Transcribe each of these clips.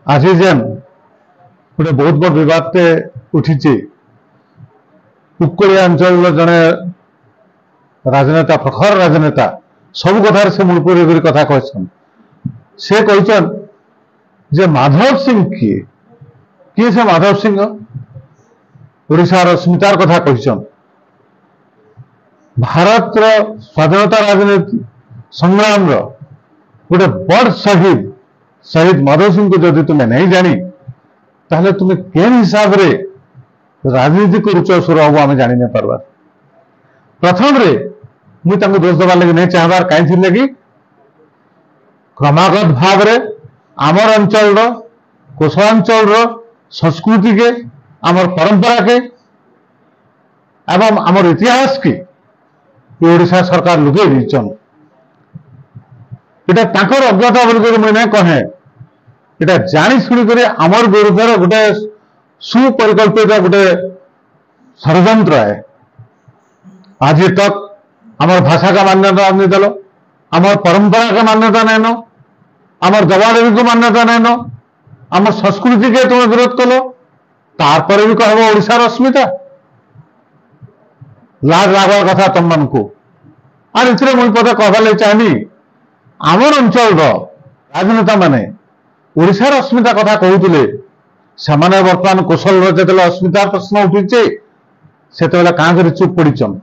आज जेन गोटे बहुत बड़ विवादटे उठी उपकूलिया अंचल जड़े राजनेता प्रखर राजनेता सब कथार से मूलपुरी कथा कहन से कहन जे माधव सिंह किए से माधव सिंह ओडिशार अस्मितार कथा कहन भारत स्वाधीनता राजनीति संग्राम गोटे बड़ शहीद माधव सिंह को जदि तुम्हें नहीं जानी ताहले तुम्हें केन हिसाब रे राजनीति करुच सुरहब आम जानी नहीं पार्बार। प्रथम रे मुझे दोष देवार लगे नहीं चाहबार कहीं लगी क्रमागत भाव रे आमर अंचल कोसलांचल संस्कृति के आमर परंपरा के एवं आमर इतिहास के ओडिशा सरकार लुगे दीचन इटा ताकर अज्ञता बोल मुझे कहे इटा जानी शुणी आमर विरुद्ध गोटे सुपरिकल्पित गोटे षड्यंत्र है। आज तक आमर भाषा का मान्यता नहीं देल, आमर परंपरा का मान्यता नहीं नो, आमर देवादेवी को मान्यता नहीं नो, आमर संस्कृति के तुम विरोध कल तार भी कह ओडिशार अस्मिता लाज लागवार कथा तुम मन को आर इतने मुझे पता कहबार लगे चाहनी आमर अंचल राजनेता माने ओडिशार अस्मिता कथा कहते से बर्तमान कौशल जो अस्मितार प्रश्न उठे से क्या कर चुप पड़चन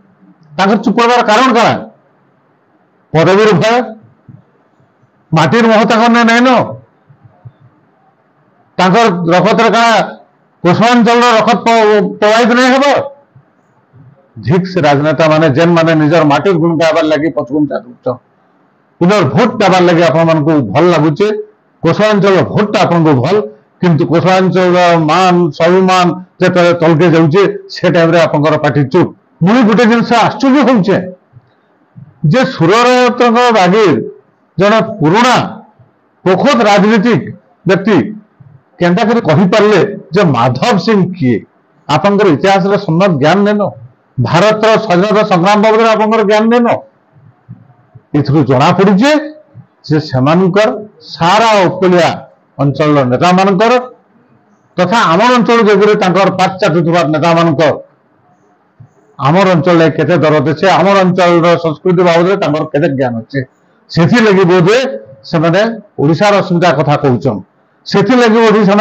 चुप पड़वार कारण क्या पदवी भय माटिर महता नहीं न रखत क्या कौशलांचल रखत प्रभावित नहीं हे ठीक से राजनेता माने जेन माने निजर माटिर गुण गाबार लगे पचगुंचा दूच पुनर् भोट पाबार लगे आपण भल लगुचे कौशलांचल भोटा आपन को भल किंतु कौशलांचल मान स्वाभिमान जो तलके जाऊे से टाइम आप पार्टी चुप मुझे गोटे जिन आश्चर्य होचे जे सुरत बागीर जड़े पुराणा पोखत राजनीतिक व्यक्ति केन्ता कर कहि पारले जे माधव सिंह किए आपंकर इतिहास सम्यक ज्ञान नेन भारत स्वाधीनता संग्राम बाबद आप ज्ञान नेन इथु जना पड़े जे सेमानकर सारा उपकूलिया अंचल नेता मानकर तथा आमर अंचल जगह पाठ चाटुवा नेता मानकर आमर अंचल केते दरद अच्छे आमर अंचल संस्कृति बाबद केते ज्ञान अच्छे से लगी बोधे से ओडिशार अस्मिता कथा कहचन से लगी बोधे से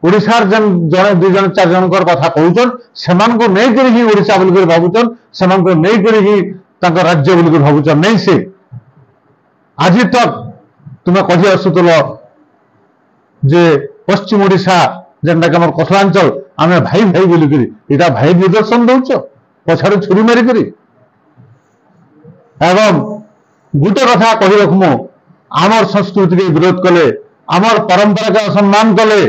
ओडिशार जन जड़े दुई जन चार जन कथा कहचन से नहीं करी ओडिशा बोल भावुचन से नहीं करी राज्य बोल भावुचन नहीं से आज तक तुम्हें कही आसुल जे पश्चिम ओडिशा जेनटा कि कौशलांचल आम भाई भाई बोलिकी इटा भाई निदर्शन दौच पछाड़ छुरी मारिक एवं गोटे कथा कही रखमु आमर संस्कृति के विरोध कले आमर परंपरा के असम्मान कले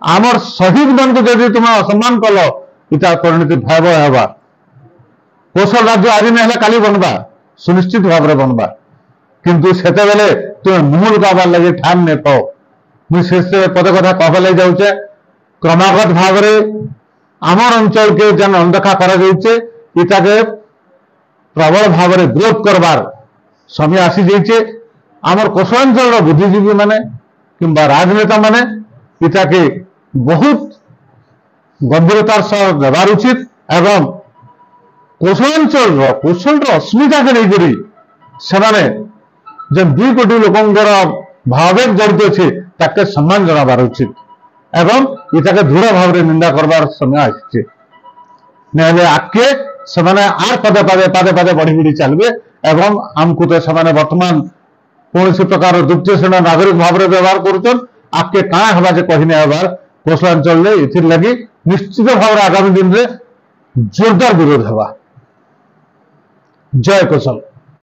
आमर शहीद मान को जब तुम असम्मान कल इटा परिणति भयावह होगा कौशल राज्य आज नहीं काली बनवा सुनिश्चित भाव में बनवा किंतु सेते बेले तुम मुहूल गाबार लगे ठान नहीं पाओ मुझे पद कथा कहबार लगे जाऊे क्रमागत भाव आमर अंचल के जन अनदेखा करा के प्रबल भाव में विरोध करवार समय आसी जाइए आमर कौशलांचल बुद्धिजीवी माने किंबा राजनेता माने इटा के बहुत गंभीरतार सह व्यवहार उचित एवं कौशल अस्मिता के नहीं से जन 2 कोटी लोकंर भावेग जड़ित अच्छे ताके सम्मान जनाबार उचित एवं इटाके दृढ़ भाव में निंदा करवार समय आसे ना आगे से आर पदे पदे पदे पदे बढ़ी बढ़ी चलिए एवं आमको तो से बर्तमान कौन प्रकार द्वितीय श्रेणी नागरिक भाव में व्यवहार करुचन आगे क्या हवा जे कही नहीं हबार कौशलांचल इथिर लगी निश्चित भाव आगामी दिन में जोरदार विरोध हवा। जय कौशल।